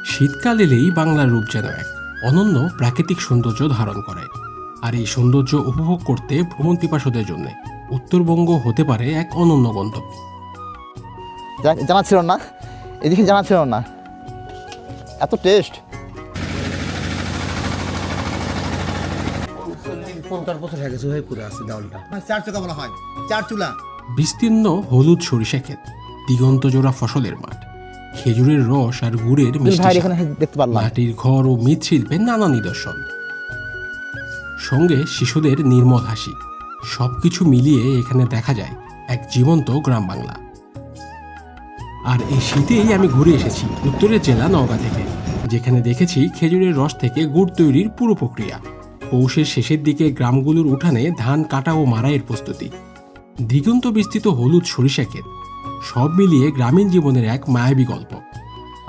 শীতকাল এলেই বাংলার রূপ যেন এক অনন্য প্রাকৃতিক সৌন্দর্য ধারণ করে। আর এই সৌন্দর্য উপভোগ করতে ভ্রমণ পিপাসুদের জন্য উত্তরবঙ্গ হতে পারে এক অনন্য গন্তব্য। জানা ছিল না, এদিকে জানা ছিল না, এত টেস্ট। 50 বছর হয়ে গেছে হয়ে পুরো আছে ডাউলটা। চার চুলা বলা হয়, চার চুলা। বিস্তীর্ণ হলুদ সরিষা ক্ষেত, দিগন্ত জোড়া ফসলের মাঠ, খেজুরের রস আর গুড়ের মিষ্টি ভাই স্বাদ, এখানে দেখতে পারলাম মাটির ঘর ও মৃৎশিল্পের নানা নিদর্শন, সঙ্গে শিশুদের নির্মল হাসি, সবকিছু মিলিয়ে এখানে দেখা যায় এক জীবন্ত গ্রাম বাংলা। আর এই শীতেই আমি ঘুরে এসেছি উত্তরের জেলা নওগাঁ থেকে, যেখানে দেখেছি খেজুরের রস থেকে গুড় তৈরির পুরো প্রক্রিয়া। পৌষের শেষের দিকে গ্রামগুলোর উঠানে ধান কাটা ও মাড়াইয়ের প্রস্তুতি, দিগন্ত বিস্তৃত হলুদ সরিষা ক্ষেত, সব মিলিয়ে গ্রামীণ জীবনের এক মায়াবী গল্প।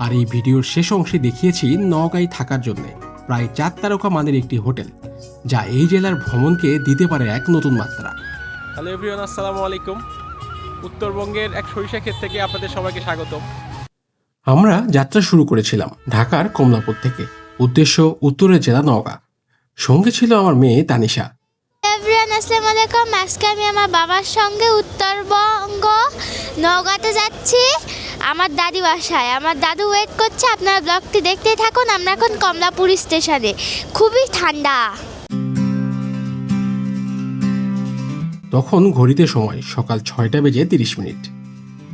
আর এই ভিডিওর শেষ অংশে দেখিয়েছি নওগাঁয় থাকার জন্য প্রায় 4 তারকা মানের একটি হোটেল, যা এই জেলার ভ্রমণকে দিতে পারে এক নতুন মাত্রা। হ্যালো এভরিওয়ান, আসসালামু আলাইকুম। উত্তরবঙ্গের এক সরিষা ক্ষেত থেকে আপনাদের সবাইকে স্বাগতম। আমরা যাত্রা শুরু করেছিলাম ঢাকার কমলাপুর থেকে, উদ্দেশ্য উত্তরের জেলা নওগাঁ। সঙ্গে ছিল আমার মেয়ে তানিশা। এভরিওয়ান, আসসালামু আলাইকুম। আজকে আমি আমার বাবার সঙ্গে উত্তরবঙ্গ নওগাঁতে যাচ্ছি, আমার দাদি বাসায়। আমার দাদু ওয়েট করছে, আপনারা ব্লগটি দেখতেই থাকুন। আমরা এখন কমলাপুর স্টেশনে, খুবই ঠান্ডা। তখন ঘড়িতে সময় সকাল 6টা বেজে 30 মিনিট,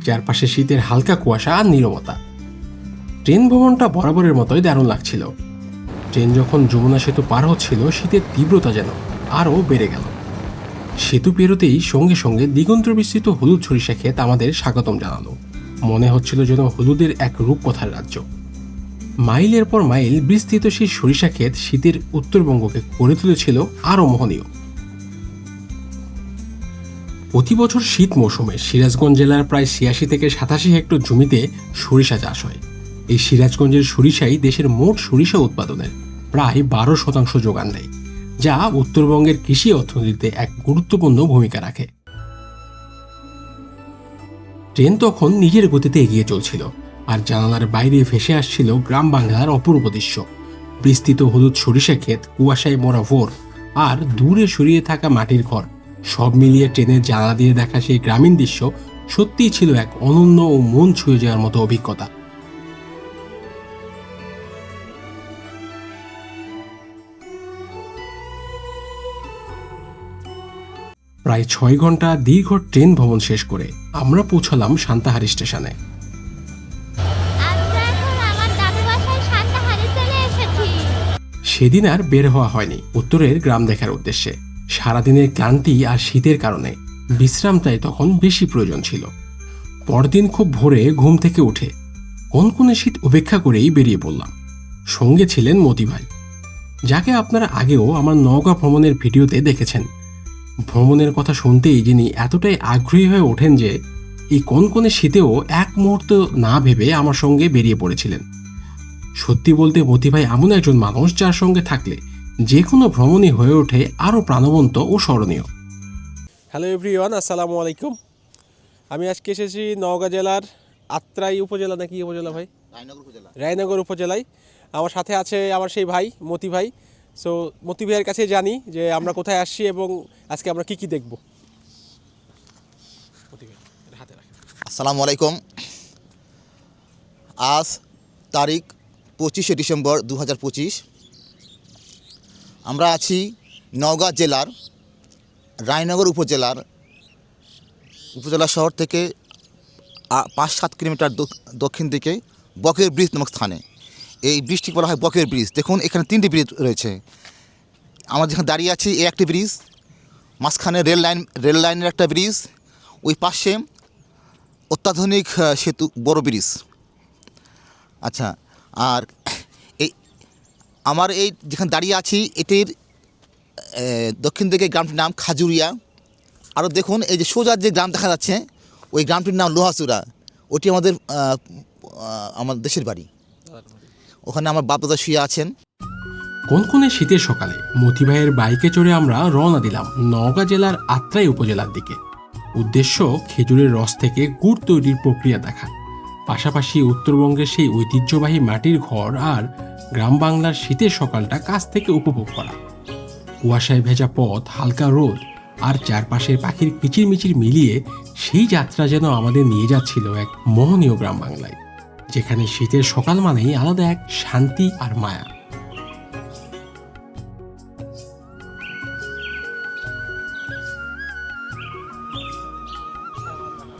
চারপাশে শীতের হালকা কুয়াশা আর নীরবতা। ট্রেন ভ্রমণটা বরাবরের মতোই দারুণ লাগছিল। ট্রেন যখন যমুনা সেতু পার হচ্ছিল, শীতের তীব্রতা যেন আরও বেড়ে গেল। সেতু পেরোতেই সঙ্গে সঙ্গে দিগন্ত বিস্তৃত হলুদ সরিষা ক্ষেত আমাদের স্বাগতম জানালো। মনে হচ্ছিল যেন হলুদের এক রূপকথার রাজ্য। মাইলের পর মাইল বিস্তৃত সেই সরিষা ক্ষেত শীতের উত্তরবঙ্গকে করে তুলেছিল আরও মোহনীয়। প্রতি বছর শীত মৌসুমে সিরাজগঞ্জ জেলার প্রায় 86 থেকে 87 হেক্টর জমিতে সরিষা চাষ হয়। এই সিরাজগঞ্জের সরিষাই দেশের মোট সরিষা উৎপাদনের প্রায় 12% যোগান দেয়, যা উত্তরবঙ্গের কৃষি অর্থনীতিতে এক গুরুত্বপূর্ণ ভূমিকা রাখে। ট্রেন তখন নিজের গতিতে এগিয়ে চলছিল, আর জানালার বাইরে ভেসে আসছিল গ্রাম বাংলার অপূর্ব দৃশ্য। বিস্তৃত হলুদ সরিষা ক্ষেত, কুয়াশায় মোড়া ভোর, আর দূরে সরিয়ে থাকা মাটির ঘর, সব মিলিয়ে ট্রেনের জানালা দিয়ে দেখা সেই গ্রামীণ দৃশ্য সত্যিই ছিল এক অনন্য ও মন ছুঁয়ে যাওয়ার মতো অভিজ্ঞতা। প্রায় 6 ঘন্টা দীর্ঘ ট্রেন ভ্রমণ শেষ করে আমরা পৌঁছালাম সান্তাহারি স্টেশনে। আমরা এখন আমার দাদু বাসায় সান্তাহারি চলে এসেছি। সেদিন আর বের হওয়া হয়নি উত্তরের গ্রাম দেখার উদ্দেশ্যে। সারাদিনের ক্লান্তি আর শীতের কারণে বিশ্রামটাই তখন বেশি প্রয়োজন ছিল। পরদিন খুব ভোরে ঘুম থেকে উঠে কনকনে শীত উপেক্ষা করেই বেরিয়ে পড়লাম। সঙ্গে ছিলেন মতি ভাই, যাকে আপনারা আগেও আমার নওগাঁ ভ্রমণের ভিডিওতে দেখেছেন। ভ্রমণের কথা শুনতেই যিনি এতটাই আগ্রহী হয়ে ওঠেন যে এই কনকনে শীতেও এক মুহূর্ত না ভেবে আমার সঙ্গে বেরিয়ে পড়েছিলেন। সত্যি বলতে মতি ভাই এমন একজন মানুষ যার সঙ্গে থাকলে যে কোনো ভ্রমণই হয়ে ওঠে আরও প্রাণবন্ত ও স্মরণীয়। হ্যালো এভরিওয়ান, আসসালামু আলাইকুম। আমি আজকে এসেছি নওগাঁ জেলার আত্রাই উপজেলা, নাকি উপজেলা ভাই? রায়নগর উপজেলায়। আমার সাথে আছে আমার সেই ভাই মতি ভাই। সো মতি ভাইয়ের কাছে জানি যে আমরা কোথায় আসছি এবং আজকে আমরা কি কি দেখব। আসসালামু আলাইকুম। আজ তারিখ 25শে ডিসেম্বর 2025। আমরা আছি নওগাঁ জেলার রায়নগর উপজেলা শহর থেকে 5-7 কিলোমিটার দক্ষিণ দিকে বকের ব্রিজ নামক স্থানে। এই ব্রিজটি বলা হয় বকের ব্রিজ। দেখুন এখানে 3টি ব্রিজ রয়েছে। আমরা যেখানে দাঁড়িয়ে আছি এই একটি ব্রিজ, মাঝখানে রেল লাইনের একটা ব্রিজ, ওই পাশে অত্যাধুনিক সেতু বড় ব্রিজ। আচ্ছা, আর আমার এই যেখানে দাঁড়িয়ে আছি এটির দক্ষিণ দিকে গ্রামটির নাম খাজুরিয়া। আরও দেখুন এই যে সোজা যে গ্রাম দেখা যাচ্ছে ওই গ্রামটির নাম লোহাচূড়া। ওটি আমাদের দেশের বাড়ি, ওখানে আমার বাপ দাদা শুয়ে আছেন। কনকনে শীতের সকালে মতি ভাইয়ের বাইকে চড়ে আমরা রওনা দিলাম নওগাঁ জেলার আত্রাই উপজেলার দিকে। উদ্দেশ্য খেজুরের রস থেকে গুড় তৈরির প্রক্রিয়া দেখা, পাশাপাশি উত্তরবঙ্গের সেই ঐতিহ্যবাহী মাটির ঘর আর গ্রাম বাংলার শীতের সকালটা কাছ থেকে উপভোগ করা। কুয়াশায় ভেজা পথ, হালকা রোদ আর চারপাশের পাখির কিচিরমিচির মিলিয়ে সেই যাত্রা যেন আমাদের নিয়ে যাচ্ছিল এক মোহনীয় গ্রাম বাংলায়, যেখানে শীতের সকাল মানেই আলাদা এক শান্তি আর মায়া।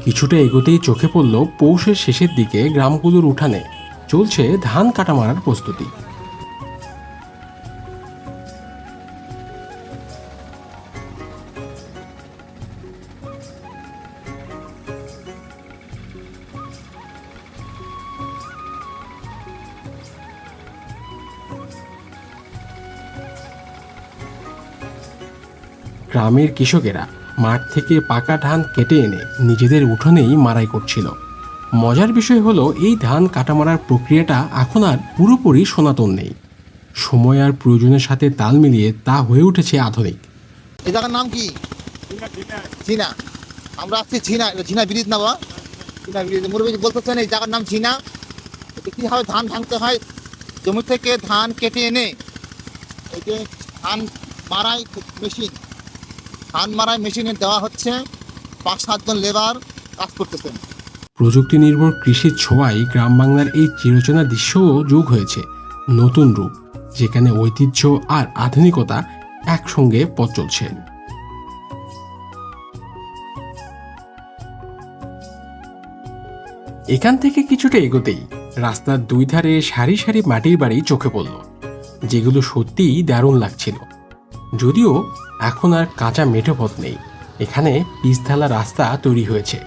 কিছুটা এগোতেই চোখে পড়ল পৌষের শেষের দিকে গ্রামগুলোর উঠানে চলছে ধান কাটা মারার প্রস্তুতি। গ্রামের কৃষকেরা মাঠ থেকে পাকা ধান কেটে এনে নিজেদের উঠোনেই মাড়াই করছিল। মজার বিষয় হলো এই ধান কাটা মারার প্রক্রিয়াটা এখন আর পুরোপুরি সনাতন নেই। সময় আর প্রয়োজনের সাথে তাল মিলিয়ে তা হয়ে উঠেছে আধুনিক। এই জায়গার নাম কি? ঝিনা। আমরা আসছি ঝিনা, ঝিনা ব্রিজ না বা ঝিনা ব্রিজ। মুরব্বী বলতেছেন এই জায়গার নাম ঝিনা। এটা কীভাবে ধান ভাঙতে হয়, জমি থেকে ধান কেটে এনে এই যে ধান মারাই মেশিন, ধান মারাই মেশিনে দেওয়া হচ্ছে, 5-7 জন লেবার কাজ করতেছেন। প্রযুক্তি নির্ভর কৃষির ছোঁয়ায় গ্রাম বাংলার এই চিরচেনা দৃশ্যও যোগ হয়েছে নতুন রূপ, যেখানে ঐতিহ্য আর আধুনিকতা একসঙ্গে পথ চলছে। এখান থেকে কিছুটা এগোতেই রাস্তার দুই ধারে সারি সারি মাটির বাড়ি চোখে পড়ল, যেগুলো সত্যিই দারুণ লাগছিল। যদিও এখন আর কাঁচা মেঠো পথ নেই, এখানে পিচঢালা রাস্তা তৈরি হয়েছে,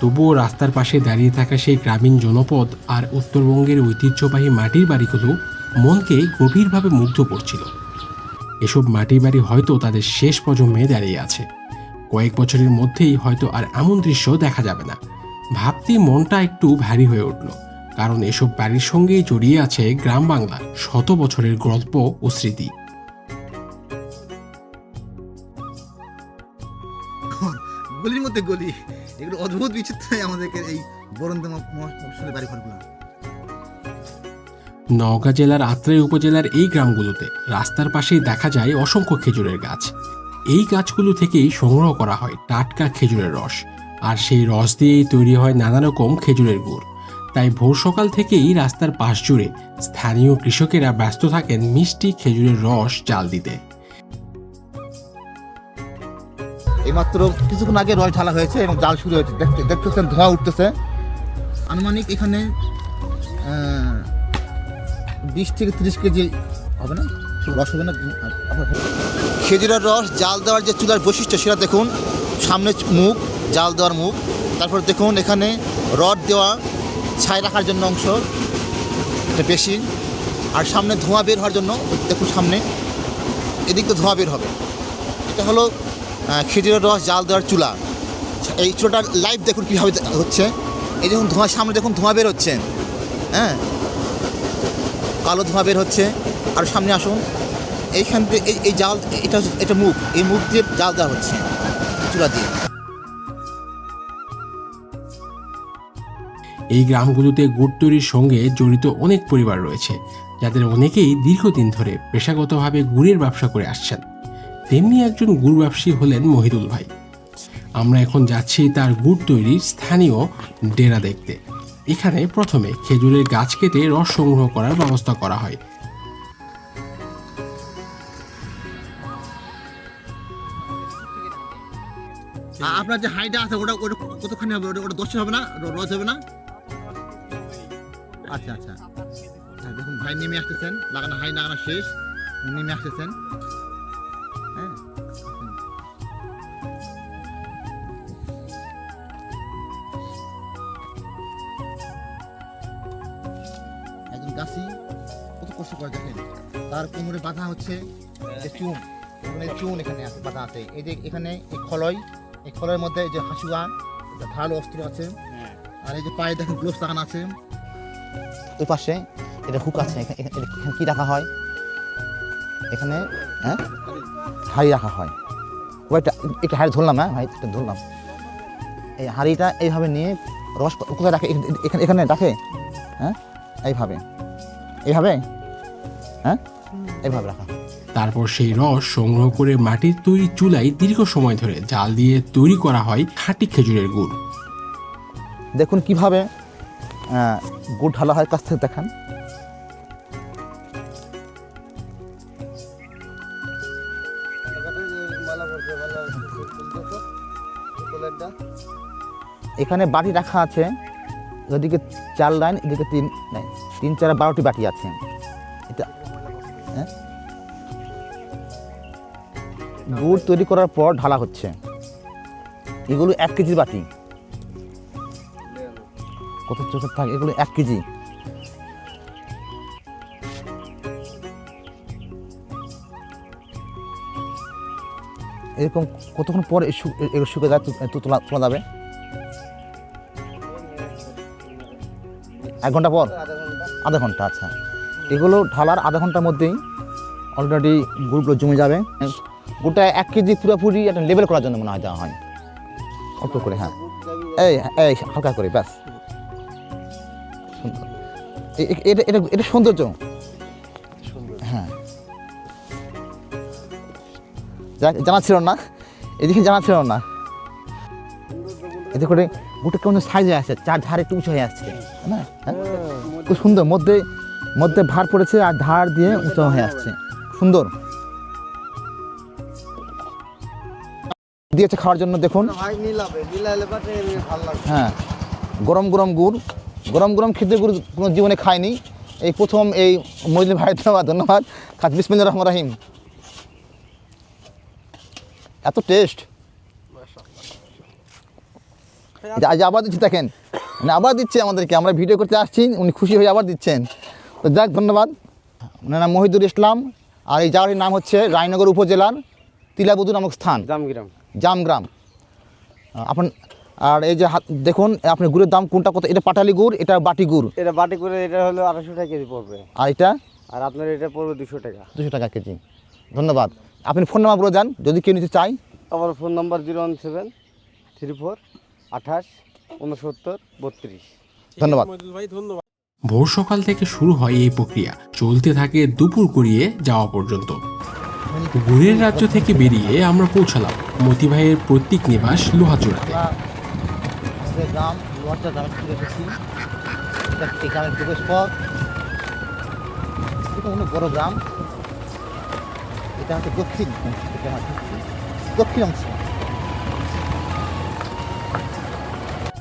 তবুও রাস্তার পাশে দাঁড়িয়ে থাকা সেই গ্রামীণ জনপদ আর উত্তরবঙ্গের ঐতিহ্যবাহী মাটির বাড়িগুলো মনকে গভীরভাবে মুগ্ধ করছিল। এসব মাটির বাড়ি হয়তো তাদের শেষ প্রজন্মে দাঁড়িয়ে আছে। কয়েক বছরের মধ্যেই হয়তো আর এমন দৃশ্য দেখা যাবে না। ভাবতেই মনটা একটু ভারী হয়ে উঠল, কারণ এসব বাড়ির সঙ্গেই জড়িয়ে আছে গ্রাম বাংলার শত বছরের গল্প ও স্মৃতি। গলির মধ্যে গলি, এগুলো অদ্ভুত বিচিত্র আমাদেরকে এই বরন্দ মফস্বলের বাড়ি ঘরগুলো। নওগাঁ জেলার আত্রাই উপজেলার এই গ্রামগুলোতে রাস্তার পাশেই দেখা যায় অসংখ্য খেজুরের গাছ। এই গাছগুলো থেকেই সংগ্রহ করা হয় টাটকা খেজুরের রস, আর সেই রস দিয়েই তৈরি হয় নানা রকম খেজুরের গুড়। তাই ভোর সকাল থেকেই রাস্তার পাশ জুড়ে স্থানীয় কৃষকেরা ব্যস্ত থাকেন মিষ্টি খেজুরের রস জাল দিতে। এইমাত্র কিছুক্ষণ আগে রস ঢালা হয়েছে এবং জাল শুরু হয়েছে। দেখতেছেন ধোঁয়া উঠতেছে। আনুমানিক এখানে 20 থেকে 30 কেজি হবে না, রস হবে না। খেজুরের রস জাল দেওয়ার যে চুলার বৈশিষ্ট্য সেটা দেখুন, সামনে মুখ, জাল দেওয়ার মুখ, তারপর দেখুন এখানে রড দেওয়া ছাই রাখার জন্য অংশ এটা বেশি, আর সামনে ধোঁয়া বের হওয়ার জন্য দেখুন সামনে এদিক তো ধোঁয়া বের হবে। এটা হলো খেজুরের রস জাল দেওয়ার চুলা। এই চুলাটার লাইভ দেখুন কীভাবে হচ্ছে। এই দেখুন ধোঁয়া, সামনে দেখুন ধোঁয়া বের হচ্ছে, হ্যাঁ কালো ধোঁয়া বের হচ্ছে। আর সামনে আসুন, এইখান থেকে এই জাল, এটা মুখ, এই মুখ দিয়ে জাল দেওয়া হচ্ছে চুলা দিয়ে। এই গ্রামগুলোতে গুড় তৈরির সঙ্গে জড়িত অনেক পরিবার রয়েছে, যাদের অনেকেই দীর্ঘদিন ধরে পেশাগতভাবে গুড়ের ব্যবসা করে আসছেন। তেমনি একজন গুড় ব্যবসায়ী হলেন মহিদুল ভাই। আমরা এখন যাচ্ছি তার গুড় তৈরির স্থানীয় ডেরা দেখতে। এখানে প্রথমে খেজুরের গাছ কেটে রস সংগ্রহ করার ব্যবস্থা করা হয়। আপনার যে হাইটা আছে ওটা কতখানি হবে? ওটা 10 হবে না, রস হবে না? আচ্ছা আচ্ছা, দেখুন ভাই নেমে আসতেছেন, লাগানো হাই লাগানো শেষ, নেমে আসতেছেন। হ্যাঁ একজন গাছি কত কষ্ট করে দেখেন, তার কোমরে বাঁধা হচ্ছে চুন, চুন এখানে বাঁধা আছে। এই যে এখানে এই খলয়ের মধ্যে এই যে হাসুয়া, ঢাল অস্ত্র আছে, আর এই যে পায়ে দেখেন গ্লোভস লাগানো আছে। ওই পাশে এটা হুক আছে, এখানে কি রাখা হয়? এখানে হাঁড়ি রাখা হয়। ওইটা একটু হাঁড়ি ধরলাম, হ্যাঁ ভাই এটা ধরলাম। এই হাঁড়িটা এইভাবে নিয়ে রস কোথায় রাখে? এখানে এখানে রাখে। হ্যাঁ, এইভাবে এইভাবে, হ্যাঁ এইভাবে রাখা। তারপর সেই রস সংগ্রহ করে মাটির তৈরি চুলায় দীর্ঘ সময় ধরে জাল দিয়ে তৈরি করা হয় খাঁটি খেজুরের গুড়। দেখুন কিভাবে গুড় ঢালা হয়, কাছ থেকে দেখান। এখানে বাটি রাখা আছে, ওদিকে 4 লাইন, এদিকে 3 লাইন, 3 4 12টি বাটি আছে। এটা হ্যাঁ, গুড় তৈরি করার পর ঢালা হচ্ছে। এগুলো 1 কেজির বাটি, কত ছোট থাকে এগুলো, 1 কেজি। এরকম কতক্ষণ পর এগুলো শুকে যায় তো তোলা যাবে? 1 ঘন্টা পর, আধা ঘন্টা। আচ্ছা, এগুলো ঢালার আধা ঘন্টার মধ্যেই অলরেডি গুড়গুলো জমে যাবে। গুড়টা 1 কেজি পুরোপুরি একটা লেবেল করার জন্য মনে হয় দেওয়া হয়, অল্প করে। হ্যাঁ, এই এই হালকা করে, ব্যাস। এটা এটা এটা সৌন্দর্য। হ্যাঁ, জানা ছিল না, এদিকে জানা ছিল না। এতে করে গুড়টা কেমন সাইজ হয়ে আসছে, 4 ধারে একটু উঁচু হয়ে আসছে না? হ্যাঁ, খুব সুন্দর। মধ্যে মধ্যে ভার পড়েছে আর ধার দিয়ে উঁচু হয়ে আসছে, সুন্দর দিয়েছে খাওয়ার জন্য। দেখুন, হ্যাঁ, গরম গরম গুড়, গরম গরম খেজুর গুড় কোনো জীবনে খায়নি, এই প্রথম এই মজলিম ভাই, ধন্যবাদ। খাত বিসমিল্লাহির রহমানির রহিম। এত টেস্ট, আজ আবার দিচ্ছি, দেখেন মানে আবার দিচ্ছে আমাদেরকে। আমরা ভিডিও করতে আসছি, উনি খুশি হয়ে আবার দিচ্ছেন। তো যাক, ধন্যবাদ। ওনার নাম মহিদুর ইসলাম, আর এই জায়গাটির নাম হচ্ছে রায়নগর উপজেলার তিলাবুদু নামক স্থান, জামগ্রাম। আর এই যে দেখুন, আপনি গুড়ের দাম কোনটা কত? এটা পাটালি গুড়, এটা বাটি গুড়। এটা বাটি করে এটা হলো 250 টাকা কেজি পড়বে, আর এটা আর আপনার এটা পড়বে 200 টাকা। 200 টাকা কেজি। ধন্যবাদ। আপনি ফোন নাম্বার বলে যান যদি কেউ নিতে চাই। আমার ফোন নাম্বার 01734286932। ধন্যবাদ। মহিদুল ভাই, ধন্যবাদ। ভোর সকাল থেকে শুরু হয় এই প্রক্রিয়া, চলতে থাকে দুপুর গড়িয়ে যাওয়া পর্যন্ত। গুড়ের রাজ্য থেকে বেরিয়ে আমরা পৌঁছালাম মতি ভাইয়ের পৈতৃক নিবাস লোহাচূড়াতে। আমাদের গ্রাম লোহাচূড়া গ্রামে ফিরে এসেছি। এটা গ্রামের প্রবেশ পথ, এটা হলো বড় গ্রাম। এটা হচ্ছে দক্ষিণ অংশ।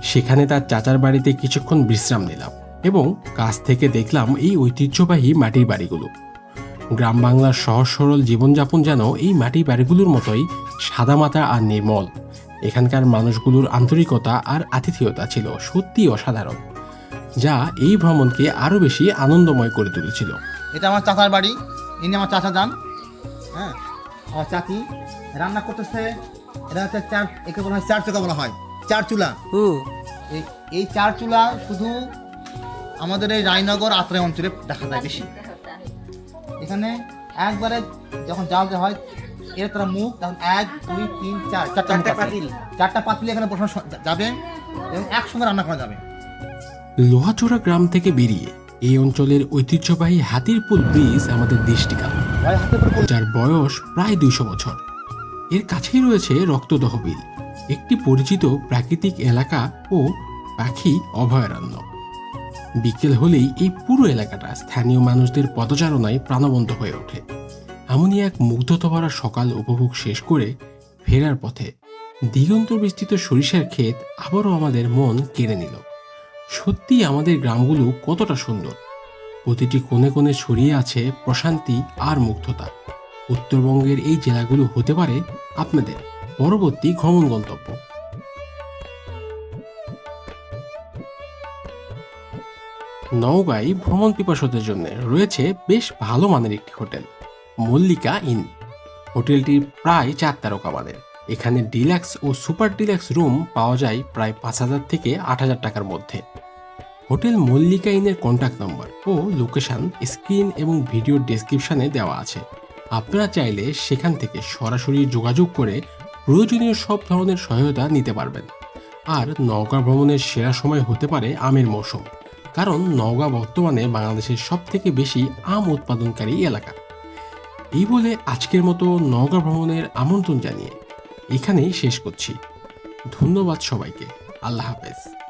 সেখানে তার চাচার বাড়িতে কিছুক্ষণ বিশ্রাম নিলাম এবং কাছ থেকে দেখলাম এই ঐতিহ্যবাহী মাটির বাড়িগুলো। গ্রাম বাংলার সহজ সরল জীবনযাপন যেন এই মাটির বাড়িগুলোর মতোই সাদামাটা আর নির্মল। এখানকার মানুষগুলোর আন্তরিকতা আর আতিথেয়তা ছিল সত্যি অসাধারণ, যা এই ভ্রমণকে আরও বেশি আনন্দময় করে তুলেছিল। এটা আমার চাচার বাড়ি, ইনি আমার চাচা যান। হ্যাঁ, আমার চাচি রান্না করতেছে। এটা হচ্ছে একে বলা হয় 4 চুলা বলা হয়, 4 চুলা। এই 4 চুলা শুধু আমাদের এই রায়নগর আত্রাই অঞ্চলে দেখা যায় বেশি। এখানে একবারে যখন জাল দেওয়া হয়, এর তারা মুখ, তখন 1 2 3 4 চারটা পাতিল এখানে বসানো যাবে এবং একসঙ্গে রান্না করা যাবে। লোহাচূড়া গ্রাম থেকে বেরিয়ে এই অঞ্চলের ঐতিহ্যবাহী হাতিরপুল ব্রিজ আমাদের দৃষ্টি কাড়ে, যার বয়স প্রায় 200 বছর। এর কাছেই রয়েছে রক্তদহ বিল, একটি পরিচিত প্রাকৃতিক এলাকা ও পাখি অভয়ারণ্য। বিকেল হলেই এই পুরো এলাকাটা স্থানীয় মানুষদের পদচারণায় প্রাণবন্ত হয়ে ওঠে। এমনই এক মুগ্ধতা ভরা সকাল উপভোগ শেষ করে ফেরার পথে দিগন্ত বিস্তৃত সরিষার ক্ষেত আবারও আমাদের মন কেড়ে নিল। সত্যি আমাদের গ্রামগুলো কতটা সুন্দর, প্রতিটি কোণে কোণে ছড়িয়ে আছে প্রশান্তি আর মুগ্ধতা। উত্তরবঙ্গের এই জেলাগুলো হতে পারে আপনাদের পরবর্তী ভ্রমণ গন্তব্য। নওগাঁয় ভ্রমণ পিপাসুদের জন্য রয়েছে বেশ ভালো মানের একটি হোটেল, মল্লিকা ইন। হোটেলটির প্রায় 4 তারকা মানের। এখানে ডিলাক্স ও সুপার ডিলাক্স রুম পাওয়া যায় প্রায় 5,000 থেকে 8,000 টাকার মধ্যে। হোটেল মল্লিকা ইনের কন্ট্যাক্ট নম্বর ও লোকেশন স্ক্রিন এবং ভিডিওর ডেসক্রিপশনে দেওয়া আছে। আপনারা চাইলে সেখান থেকে সরাসরি যোগাযোগ করে প্রয়োজনীয় সব ধরনের সহায়তা নিতে পারবেন। আর নওগাঁ ভ্রমণের সেরা সময় হতে পারে আমের মৌসুম, কারণ নওগাঁ বর্তমানে বাংলাদেশের সবথেকে বেশি আম উৎপাদনকারী এলাকা। এই বলে আজকের মতো নওগাঁ ভ্রমণের আমন্ত্রণ জানিয়ে এখানেই শেষ করছি। ধন্যবাদ সবাইকে। আল্লাহ হাফেজ।